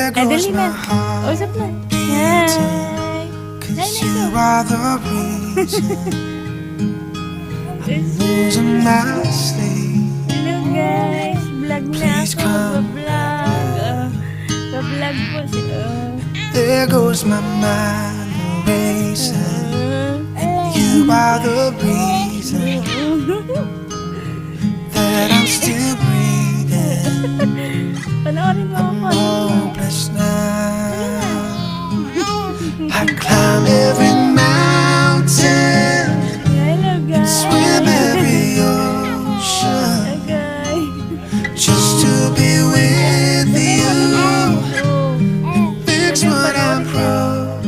There Ay, goes dali my na. heart Usap na. beating, Hi. 'cause you are the reason I'm losing my sleep. Hello guys. Vlog na Please ako. come Bablog. Bablog po si... There goes my mind racing, and you are the reason that I'm still breathing. Panoorin mo ako. Hopeless now. I climb every mountain, Hello guys. swim every ocean, Hello guys. just to be with you. Fix what I'm broken.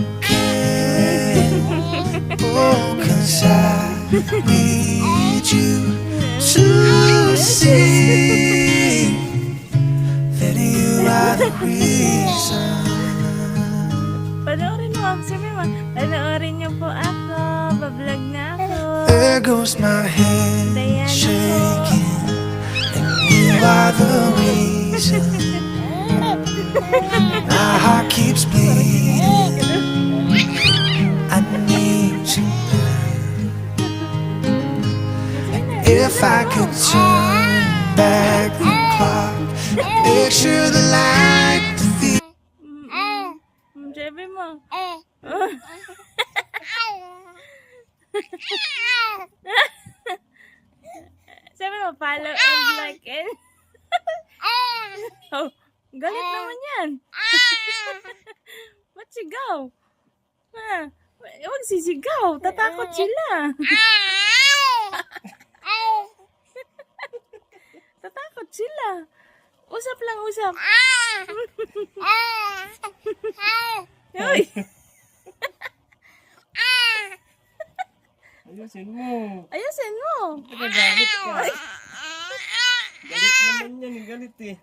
Oh, 'cause I need you to see that you are the reason. Panoorin mo ako. Sabi mo, panoorin niyo po ako. Bablog na ako. There goes my hand shaking, and you are the reason my heart keeps bleeding. I need you. If I could turn back the clock, make sure the light defeats. Sabi mo. Sabi mo, follow and like and... Oh, galit naman yan. Ba't sigaw? Ha? Huwag sisigaw. Tatakot sila. Tatakot sila. Usap lang, usap. Uy. Ayusin mo. Ayusin mo. Galit ka. Galit naman yan. Galit eh.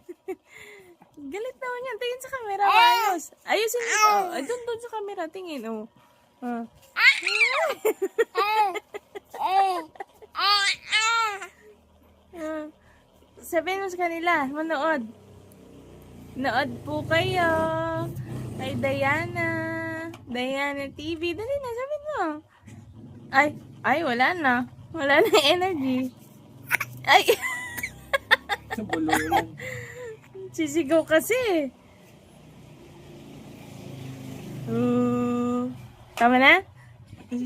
Galit naman yan. Tingin sa camera. Ayos. Ayusin mo. Oh, ay, doon sa camera. Tingin. Oh. Sabihin mo sa kanila. Manood. Nood po kayo. Kay Diana. Diana TV. Dali na. Sabihin mo. Ay, wala na. Wala na energy. Ay. Sa bulungan. Sisigaw kasi. Tama na? Kasi